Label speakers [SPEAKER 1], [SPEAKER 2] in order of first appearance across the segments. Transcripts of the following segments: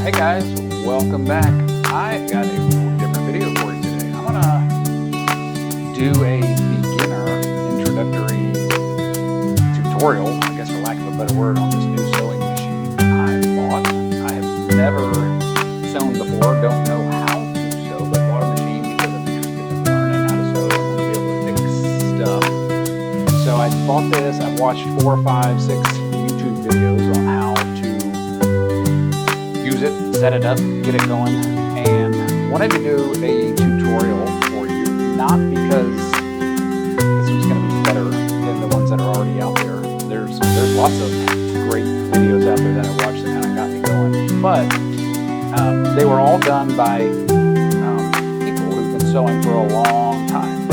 [SPEAKER 1] Hey guys, welcome back. I got a different video for you today. I'm gonna do a beginner introductory tutorial, I guess for lack of a better word, on this new sewing machine I bought. I have never sewn before, don't know how to sew, but bought a machine because I'm interested in learning how to sew and be able to fix stuff. So I bought this. I've watched 4, 5, 6 YouTube videos on how to use it, set it up, get it going, and wanted to do a tutorial for you, not because this was going to be better than the ones that are already out there. There's lots of great videos out there that I watched that kind of got me going, but they were all done by people who've been sewing for a long time.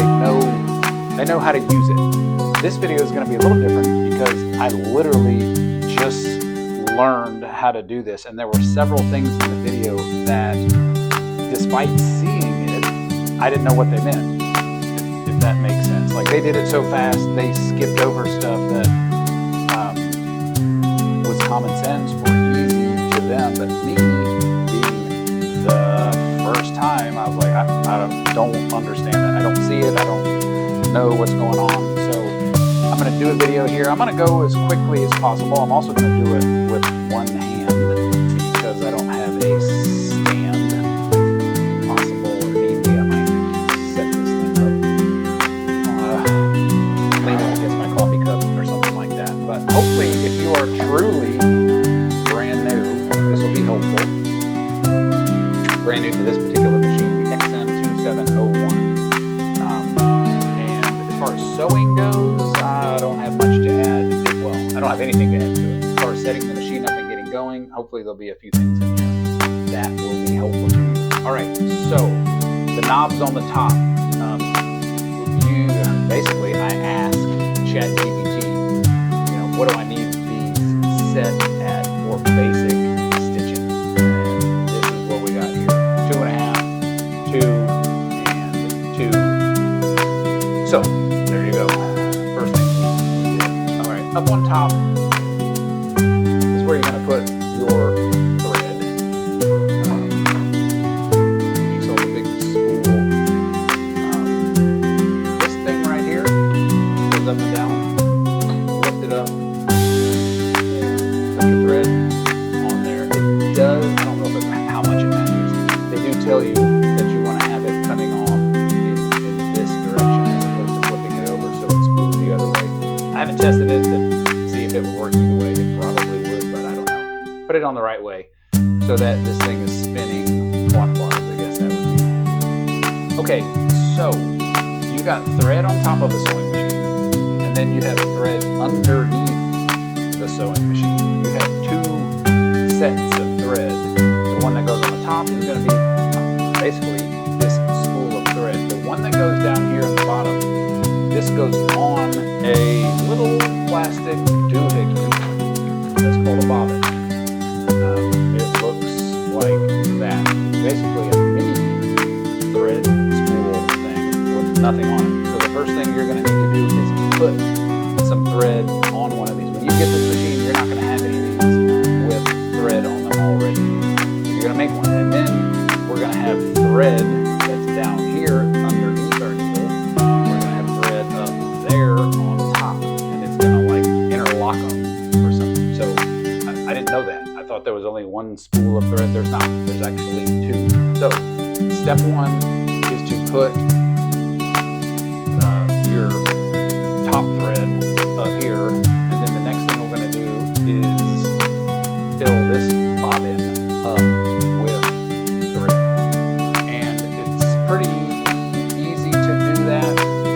[SPEAKER 1] They know how to use it. This video is going to be a little different because I literally just learned how to do this, and there were several things in the video that, despite seeing it, I didn't know what they meant, if that makes sense. Like, they did it so fast, they skipped over stuff that was common sense or easy to them, but me, being the first time, I was like, I don't understand that. I don't see it. I don't know what's going on. So I'm going to do a video here. I'm going to go as quickly as possible. I'm also going to do it with one hand because I don't have a stand. Possible or maybe I might set this thing up leaning against my coffee cup or something like that. But hopefully, if you are truly brand new, this will be helpful. Brand new to this particular machine, the XM2701. And as far as sewing goes, I don't have much to add. Well, I don't have anything to add to it. As far as setting the machine up and getting going, hopefully there'll be a few things in here that will be helpful to you. Alright, so the knobs on the top. Basically, I asked ChatGPT, what do I need these set at for basic stitching? And this is what we got here. 2.5, 2, and 2. So, there you go. First thing we did. Alright, up on top is where you're going to put your thread. You saw the big spool. This thing right here goes up and down. Lift it up. Put your thread on there. It does, I don't know how much it matters. They do tell you that you want to have it coming off in this direction as opposed to flipping it over so it spools the other way. I haven't tested it to see if it would work either way. It probably would, but I don't know. Put it on the right way so that this thing is spinning clockwise, I guess that would be. Okay, so you got thread on top of the sewing machine, and then you have thread underneath the sewing machine. You have two sets of thread. The one that goes on the top is going to be basically this spool of thread. The one that goes down here at the bottom, this goes on a little plastic doohickey that's called a bobbin. It looks like that. Basically a mini thread spool thing with nothing on it. So the first thing you're going to need to do is put some thread on one of these. When you get this machine, you're not going to have any of these with thread on them already. You're going to make one, and then we're going to have thread that's down here underneath our needle. We're going to have thread up there on top, and it's going to like interlock them or something. So I didn't know that. I thought there was only one spool of thread. There's not. There's actually two. So step one is to put your top thread up here, and then the next thing we're going to do is fill this bobbin up with thread. And it's pretty easy to do that.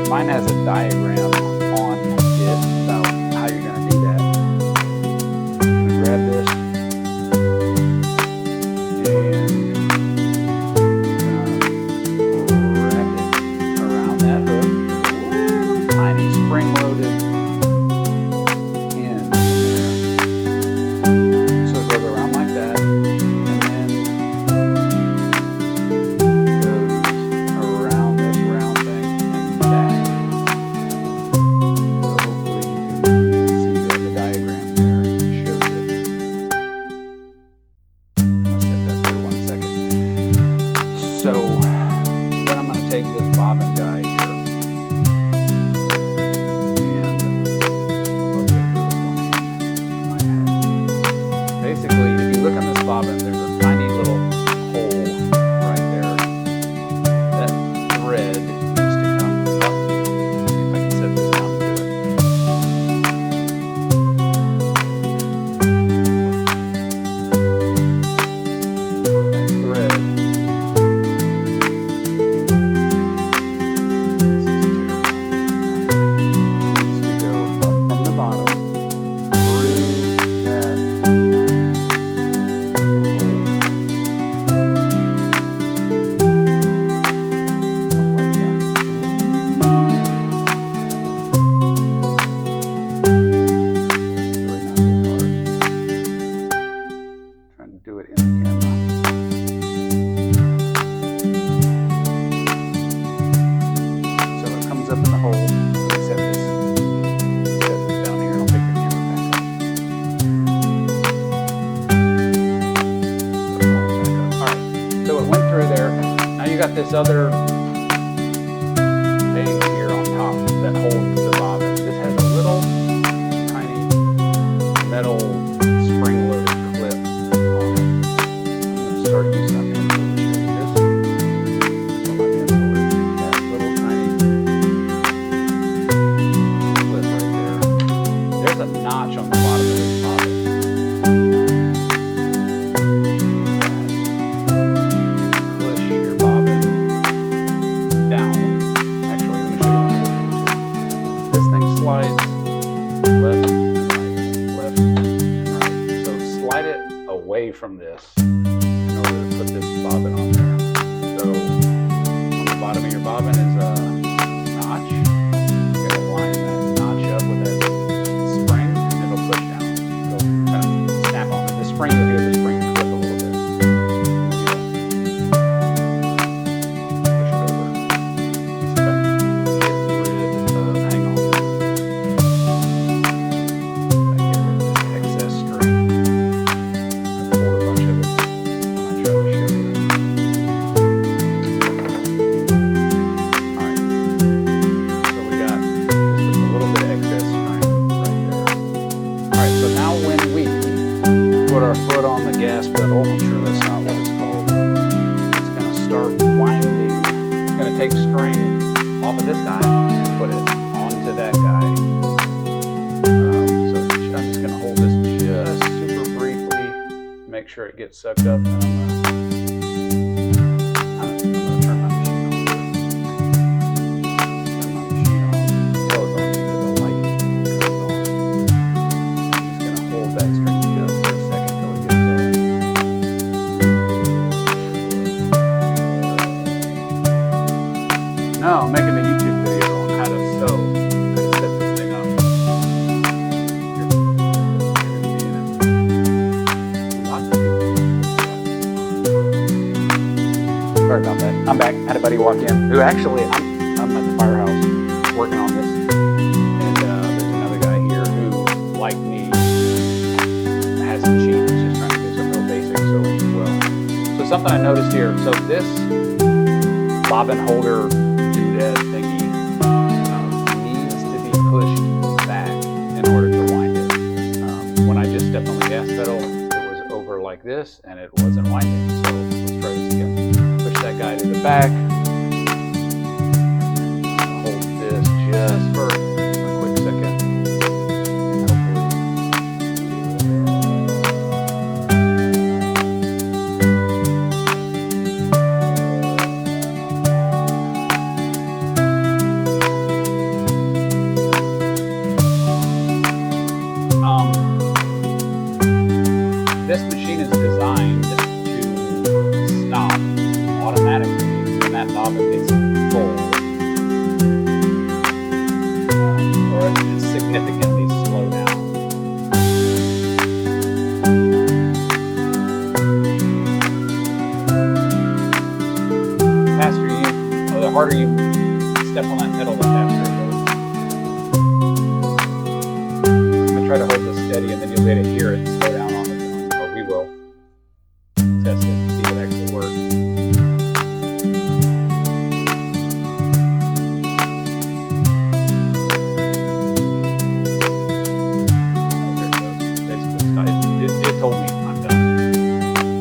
[SPEAKER 1] Mine has a diagram on it about how you're going to do that. I'm going to grab this and wrap it around that hook. Tiny spring-loaded pin there. So it goes around like that, and then goes around this round thing and back. bobbin, there's a tiny little hole right there. That thread needs to come up. Let's see if I can set this down to do it. That thread. Needs to go up from the bottom through that hole. Like that. Really not this hard. Trying to do it in the camera. So it comes up in the hole. Set this down here and I'll pick the camera back up. Put the hole back up. Alright, so it went through there. Now you got this other thing here on top that holds the bobbin. This has a little tiny metal spring-loaded clip on it. I'm going to start using my pencil to show you this. So my pencil is that little tiny clip right there. There's a notch on the bottom of this bobbin. Push your bobbin down. Actually, let me show you what I'm doing. This thing slides left and right, left and right. So slide it away from this in order to put this bobbin on there. So on the bottom of your bobbin is a notch. You gotta line that notch up with that spring and it'll push down. It'll kind of snap on it. The spring, you'll hear the spring clip a little bit. Push it over. See if I can get rid of, hang on. I get rid of this excess string. I pulled a bunch of it when I tried to show you. Alright. So we got just a little bit of excess string right there. Alright, so now when we put our foot on the gas pedal, I'm sure that's not what it's called, it's going to start winding. It's going to take string off of this guy and put it onto that guy. So I'm just going to hold this just super briefly, make sure it gets sucked up, and I'm going to turn my machine on. Turn my machine on. Until it's on because the light goes on. I'm just going to hold that string just for a second until it gets up. No, I'm making a YouTube video on how to sew, how to set this thing up. You're gonna be in it. Lots of people. Sorry about that. I'm back. Had a buddy walk in who actually, I'm at the firehouse working on this. And there's another guy here who, like me, has a machine. He's just trying to do some real basics so well. So something I noticed here. So this bobbin holder doodad thingy needs to be pushed back in order to wind it. When I just stepped on the gas pedal, it was over like this and it wasn't winding. So let's try this again. Push that guy to the back. Hold this just for a quick second. And hopefully this machine is designed to stop automatically when that bobbin is full, or it's significantly slow down. The harder you step on that pedal, the faster it goes. I'm going to try to hold this steady and then you'll be able to hear it slow down on its own. Or we will test it to see if it actually works. It told me I'm done.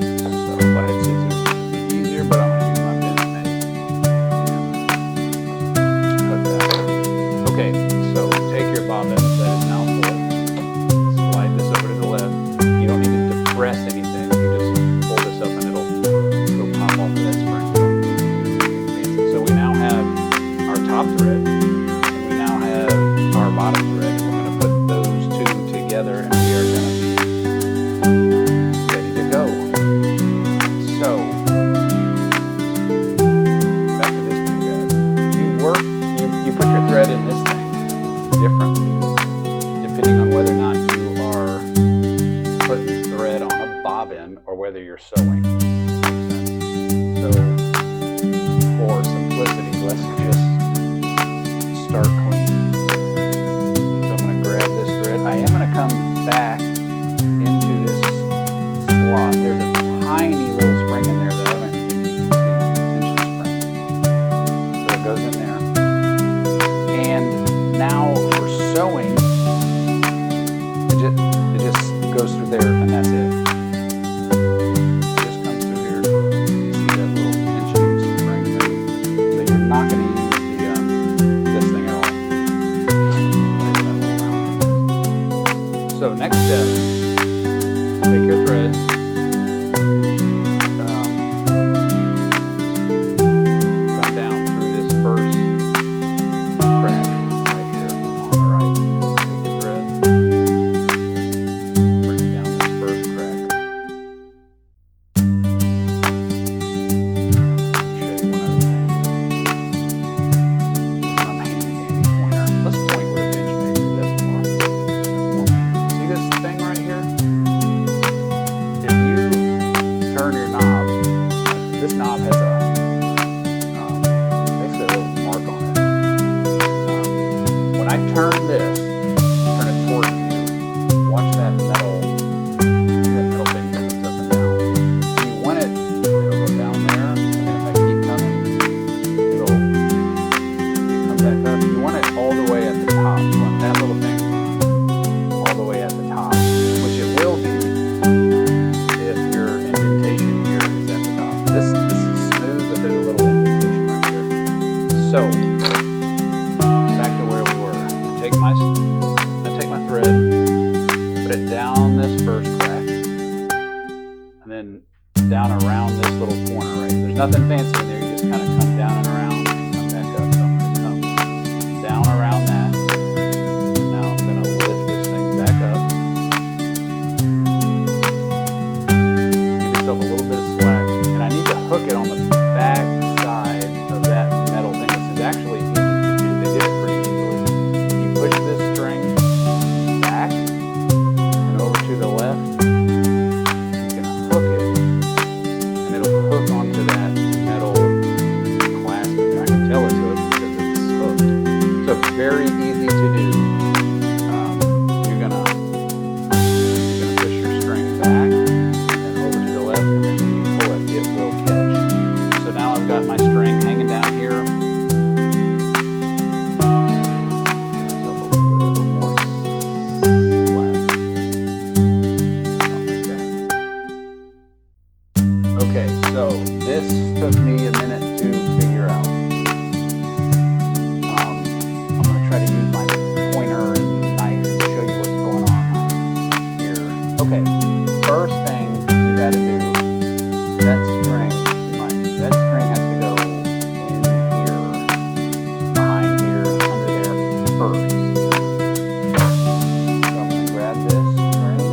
[SPEAKER 1] whether you're sewing. So for simplicity, let's just start clean. So I'm going to grab this thread. I am going to come back into this slot. There's a tiny little spring in there that I don't even think you can see, tension spring. So it goes in there. And now for sewing, it just goes through there and that's it. It just comes through here. You see that little tension spring there. So you're not going to use this thing at all. So next step, take your thread, come down through this first crack right here on the right. Take your thread, bring it down this first crack. Show you one other thing. I'm handy dandy pointer. Let's point with a pinch maybe. That's more. See this thing right here? If you turn your knob, this knob has a basically a little mark on it. When I turn this, turn it towards you, watch that metal thing moves up and down. So you want it, it'll go down there, and then if I keep coming, it'll come back up. You want it all the way at the top. You want that little thing all the way at the top, which it will be if your indentation here is at the top. This is smooth, but there's a little indentation right here. So back to where we were. I take my thread, put it down this first crack, and then down around this little corner right here. There's nothing fancy in there. You just kind of come down and around and come back up. So I'm going to come down around that. Now I'm going to lift this thing back up. Give yourself a little bit of slack. And I need to hook it on the back side of that metal thing. This is actually easy to do. They did it pretty easily. You push this string back and over to the left. You can hook it, and it'll hook onto that metal clasp. I can tell it's hooked because it's hooked. So it's very easy to do. You're gonna push your string back and over to the left, and then when you pull it, it will catch. So now I've got my string hanging down here. Give myself a little more slack. Something like that. Okay, so this took me a minute to figure out. I'm going to try to use my pointer and knife to show you what's going on here. Okay, first thing you got to do, that string has to go in here, behind here, under there first. So I'm going to grab this string,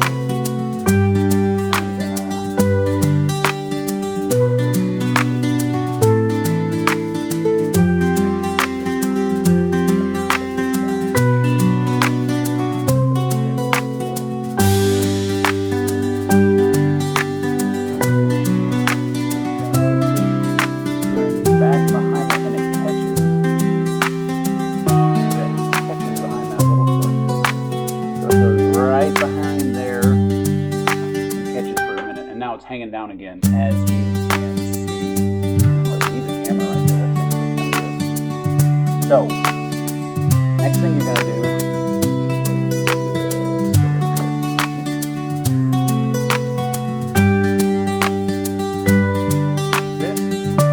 [SPEAKER 1] and back behind it, and it catches. It catches behind that little foot. So it goes right behind there and catches for a minute, and now it's hanging down again, as you can see. Let's leave the camera right there. So, next thing you gotta do.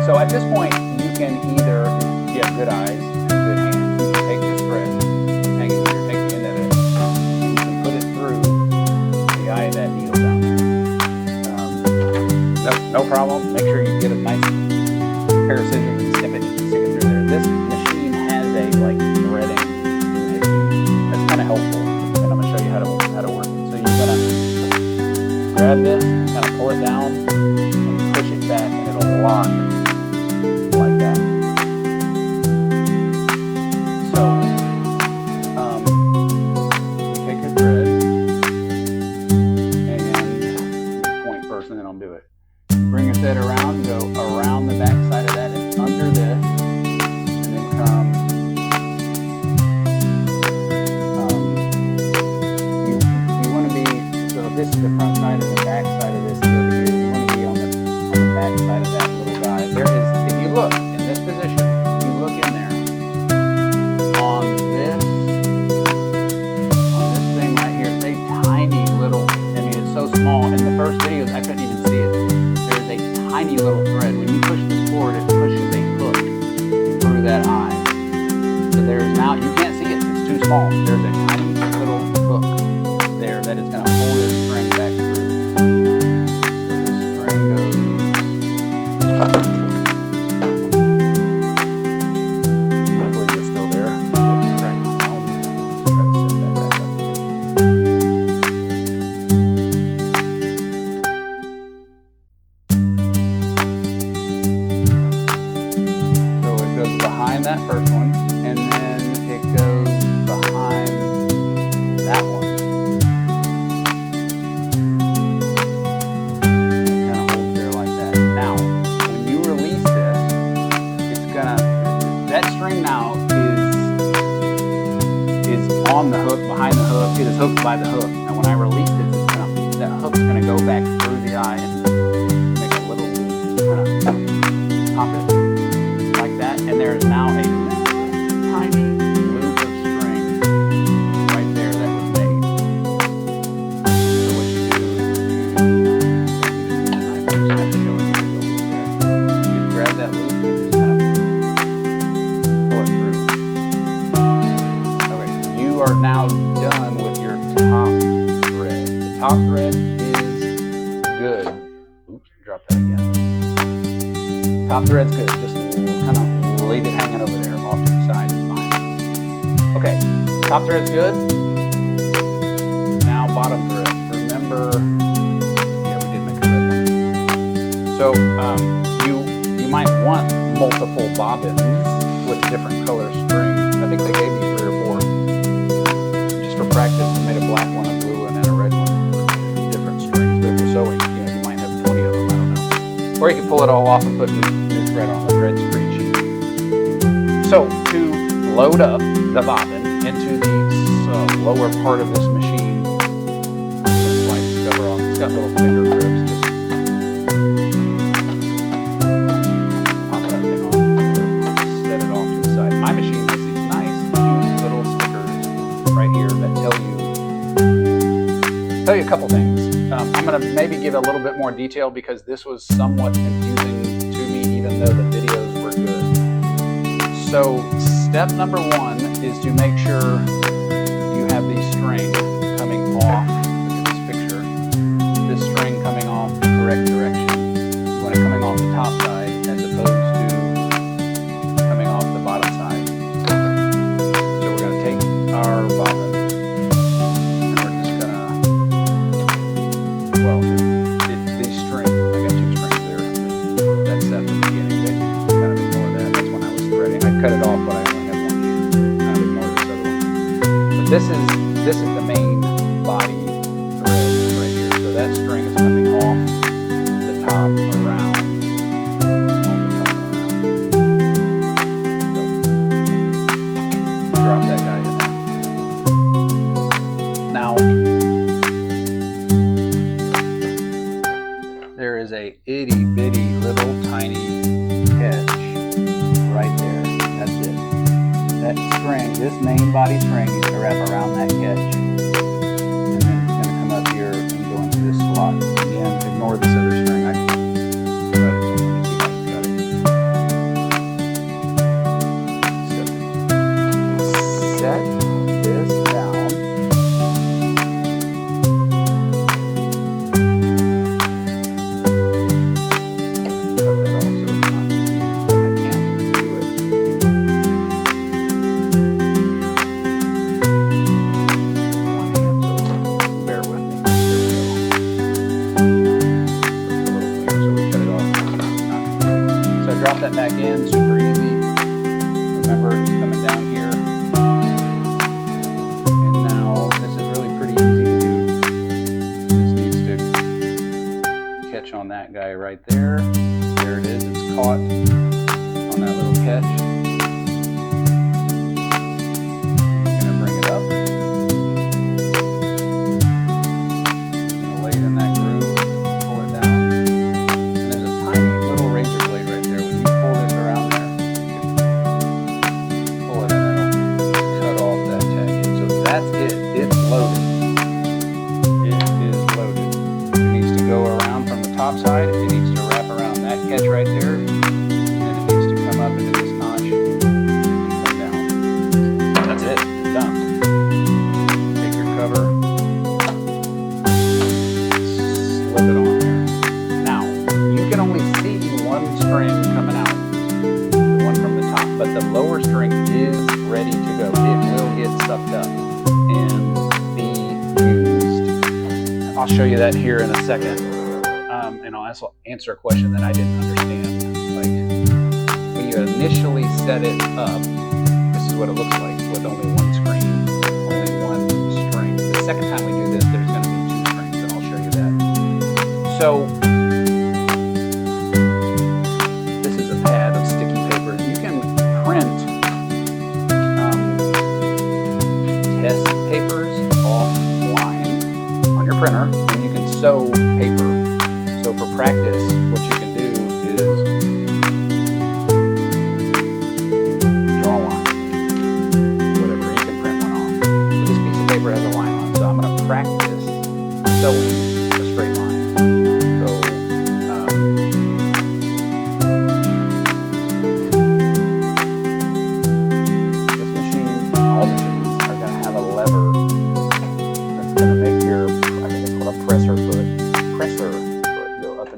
[SPEAKER 1] So at this point, you can either, if you have good eyes and good hands, you can take this thread, hang it here, take the end of it, and you can put it through the eye of that needle down there. No problem. Make sure you get a nice pair of scissors and stick it through there. This machine has a threading. That's kind of helpful, and I'm gonna show you how to work it. So you're gonna grab this, kind of pull it down, and push it back, and it'll lock. Like that. So, you take your thread and point first, and then I'll do it. Bring your thread around, go around the back side of that and under this, and then come. You want to be, so this is the front side and the back side of this is over here. You want to be on the back side of that little guy. There is, if you look in this position, you look in there on this thing right here. It's a tiny little. I mean, it's so small. In the first videos, I couldn't even see it. There's a tiny little thread. When you push this forward, it pushes a hook through that eye. So there's now, you can't see it. It's too small. There's a tiny little hook there that is going to hold this string back through. So the string goes. Hopefully you're still there. Behind that first one, and then it goes behind that one. It kind of holds there like that. Now, when you release this, it's gonna, that string now is on the hook, behind the hook. It is hooked by the hook. And when I release it, it's gonna, that hook's gonna go back through the eye and make a little loop, kind of pop it. And there is now a tiny loop of string right there that was made. So what you do is you grab that loop and just kind of pull it through. Okay, you are now done with your top thread. The top thread is good. Oops, drop that again. Top thread's good. Just kind of leave it hanging over there off to the side is fine. Okay, top thread's good. Now bottom thread. Remember, yeah, we did make a red one. So you might want multiple bobbins with different color strings. I think they gave me 3 or 4. Just for practice, I made a black one, a blue one, and a red one with different strings. But if you're sewing, you might have 20 of them, I don't know. Or you can pull it all off and put new thread on. The thread's pretty cheap. So to load up the bobbin into the lower part of this machine, just like the cover off. It's got little finger grips. Just pop that thing on, set it off to the side. My machine has these nice, cute little stickers right here that tell you a couple things. I'm going to maybe give a little bit more detail because this was somewhat confusing to me, even though the videos were good. So step number 1 is to make sure you have the string coming off. Look at this picture. This string coming off the correct direction. You want it coming off the top side as opposed to coming off the bottom side. So we're going to take our bobbin and we're just going to, well, these strings, I got 2 strings there. That's at the beginning. Kind of ignore that. That's when I was threading. I cut it off, but I only have 1 hand. Kind of ignore this other one. But this is the main body thread right here. So that string is coming off the top around. So, drop that guy in. Now there is a itty bitty little tiny catch right there. That's it. That string, this main body string, is going to wrap around that catch. And then it's going to come up here and go into this slot. Again, ignore this other string. I got it. Set this down. Drop that back in, super easy. Remember, it's coming down here. And now this is really pretty easy to do. This needs to catch on that guy eye right there. There it is, it's caught on that little catch. I'm gonna bring it up. I'm gonna lay it in that groove, pull it down. And there's a tiny little razor blade right there. When you pull this around there, you can pull it and it'll cut off that tag. So that's it, it's loaded. Go around from the top side, it needs to wrap around that catch right there, and then it needs to come up into this notch and come down. That's it, it's done. Take your cover, slip it on there. Now, you can only see one string coming out, the one from the top, but the lower string is ready to go. It will get sucked up and be used. I'll show you that here in a second. And I'll also answer a question that I didn't understand. Like, when you initially set it up, this is what it looks like with only one screen, only one string. The second time we do this, there's going to be two strings, and I'll show you that. So, this is a pad of sticky paper. You can print test papers offline on your printer, and you can sew paper. So for practice, what you can do is draw a line, whatever, you can print one off. So this piece of paper has a line on it, so I'm going to practice sewing a straight line. So this machine, all machines are going to have a lever that's going to make your, I think it's called a presser foot.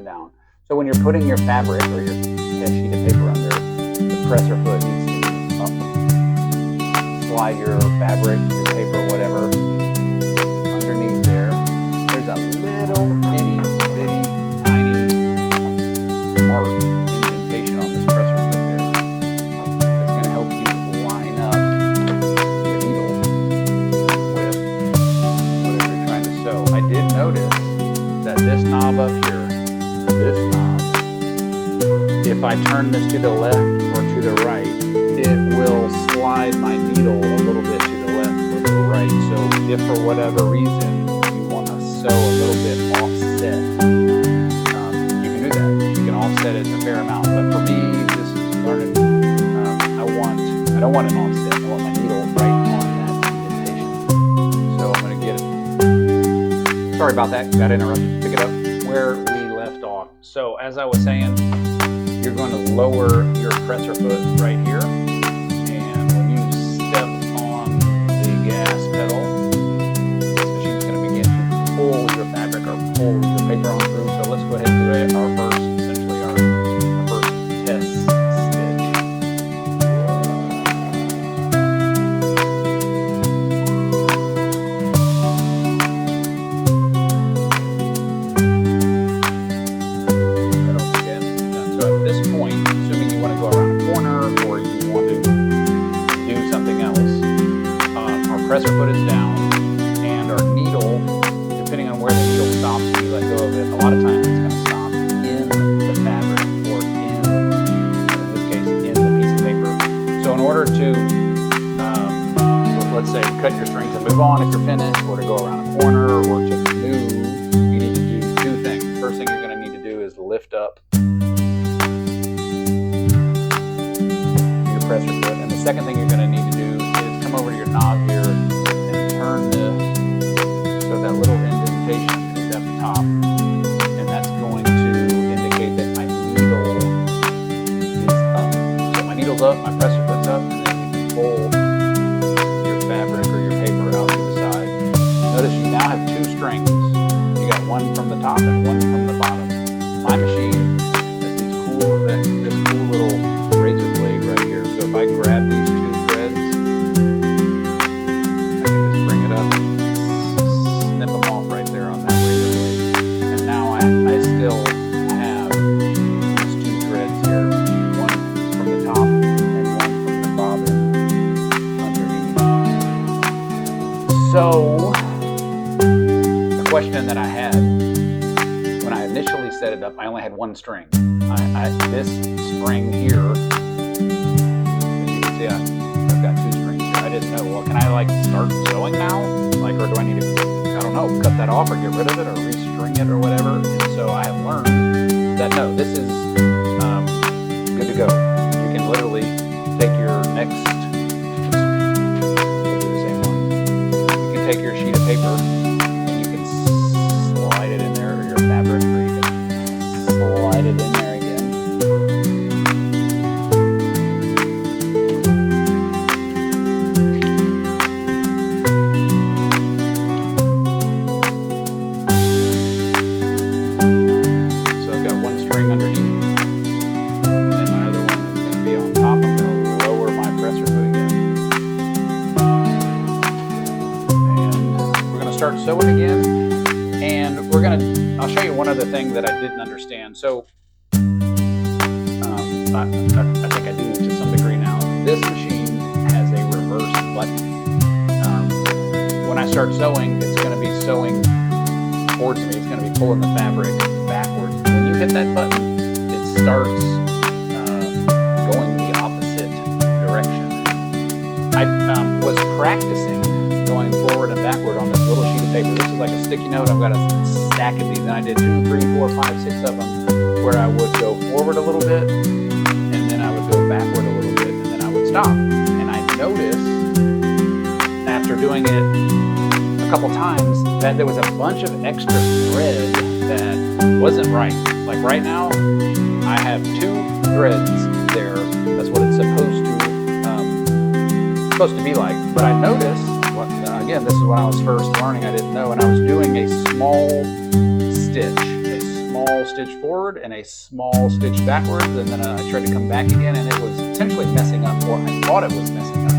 [SPEAKER 1] Down. So when you're putting your fabric or your sheet of paper under, the presser foot needs to be up. Slide your fabric, your paper, whatever, underneath there. There's a little bitty, tiny mark indentation on this presser foot there. It's going to help you line up the needle with whatever you're trying to sew. I did notice that this knob up here, this knob, if I turn this to the left or to the right, it will slide my needle a little bit to the left or the right. So if for whatever reason you want to sew a little bit offset, you can do that. You can offset it a fair amount. But for me, just learning, I don't want an offset. I want my needle right on that indentation. So I'm going to get it. Sorry about that. Got interrupted. Pick it up where we left off. So as I was saying, you're going to lower your presser foot right here, and when you step on the gas pedal, this machine's going to begin to pull your fabric or pull your paper on through. So let's go ahead and do our first, essentially our first test stitch. Presser foot is down, and our needle, depending on where the needle stops when you let go of it, a lot of times it's going to stop in the fabric or in this case, in the piece of paper. So in order to, let's say, cut your string to move on if you're finished, or to go around a corner, or to move, you need to do two things. First thing you're going to need to do is lift up your presser foot, and the second thing you're going to need to do is come over to your knob here and turn this so that little indentation is at the top, and that's going to indicate that my needle is up. So my needle's up, my presser foot's up, and then you can pull your fabric or your paper out to the side. Notice you now have two strings. You got one from the top and one from the bottom. My machine has this cool little razor blade right here. So if I grab these two threads, I can just bring it up and snip them off right there on that razor blade. And now I still have these two threads here, one from the top and one from the bobbin underneath. So the question that I had when I initially set set it up, I only had one string. This string here, as you can see, I've got two strings here. I didn't know, well, can I like start sewing now? Like, or do I need to, I don't know, cut that off or get rid of it or restring it or whatever? And so I have learned that no, this is good to go. You can literally take your next, we'll do the same one. You can take your sheet of paper and you can slide it in there, or your fabric, or you can slide it in there again. So I've got one string underneath, and then my other one is going to be on top. I'm going to lower my presser foot again, and we're going to start sewing again. And I'll show you one other thing that I didn't understand. So I think I do to some degree now. This machine has a reverse button. When I start sewing, it's going to be sewing towards me. It's going to be pulling the fabric backwards. When you hit that button, it starts going the opposite direction. I was practicing going forward and backward on this little sheet of paper. This is like a sticky note. I've got a stack of these, and I did 2, 3, 4, 5, 6 of them, where I would go forward a little bit, and then I would go backward a little bit, and then I would stop. And I noticed after doing it a couple times that there was a bunch of extra thread that wasn't right. Like right now, I have 2 threads there. That's what it's supposed to be like. But I noticed, again, this is when I was first learning, I didn't know, and I was doing a small stitch forward and a small stitch backwards, and then I tried to come back again, and it was essentially messing up, or I thought it was messing up.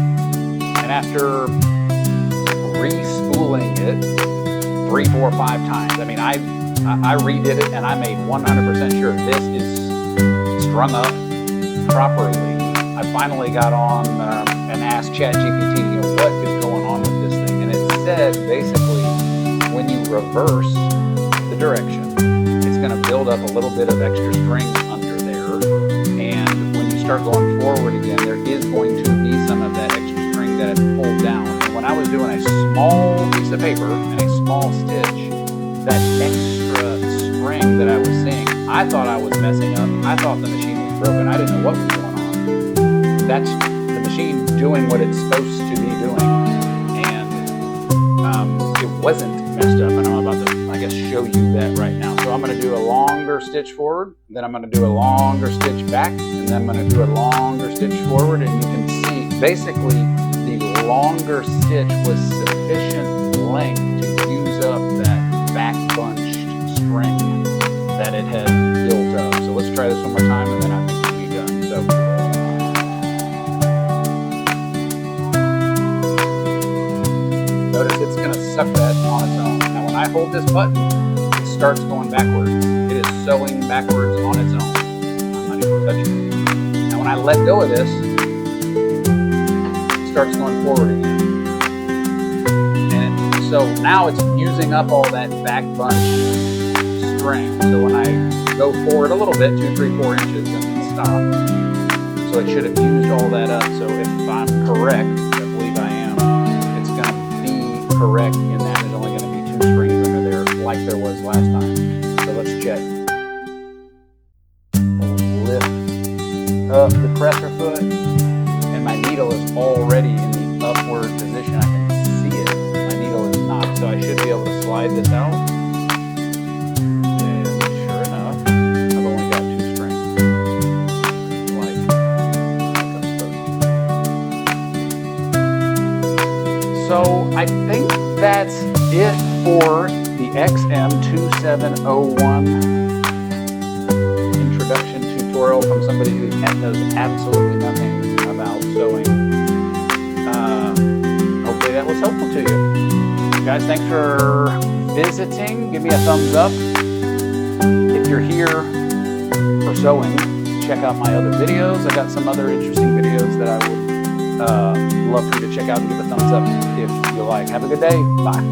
[SPEAKER 1] And after re-spooling it 3, 4, 5 times, I mean, I redid it, and I made 100% sure this is strung up properly. I finally got on and asked ChatGPT, what is going on with this thing? And it said, basically, when you reverse the direction, it's going to build up a little bit of extra string under there. And when you start going forward again, there is going to be some of that extra string that is pulled down. And when I was doing a small piece of paper and a small stitch, that extra string that I was seeing, I thought I was messing up. I thought the machine was broken. I didn't know what was going on. That's the machine doing what it's supposed to be doing, and it wasn't messed up, and I'm about to, I guess, show you that right now. So I'm going to do a longer stitch forward, then I'm going to do a longer stitch back, and then I'm going to do a longer stitch forward, and you can see, basically, the longer stitch was sufficient length to use up that back bunched string that it had built up. So let's try this one more time, and then I think we'll be done. So. Notice it's going to suck that on its own. Now when I hold this button, it starts going backwards. It is sewing backwards on its own. I'm not even touching it. Now when I let go of this, it starts going forward again. And so now it's using up all that back bunch string. So when I go forward a little bit, 2, 3, 4 inches, and then stop. So it should have used all that up. So if I'm correct, I believe I am, correct in that there's only going to be 2 strings under there like there was last time. So let's check. Lift up the presser foot, and my needle is already in the upward position. I can see it. My needle is not, so I should be able to slide this out. And sure enough, I've only got 2 strings. Like I'm supposed to. So I think that's it for the XM2701 introduction tutorial from somebody who knows absolutely nothing about sewing. Hopefully that was helpful to you. Guys, thanks for visiting. Give me a thumbs up. If you're here for sewing, check out my other videos. I got some other interesting videos that I would love for you to check out and give a thumbs up if you like. Have a good day. Bye.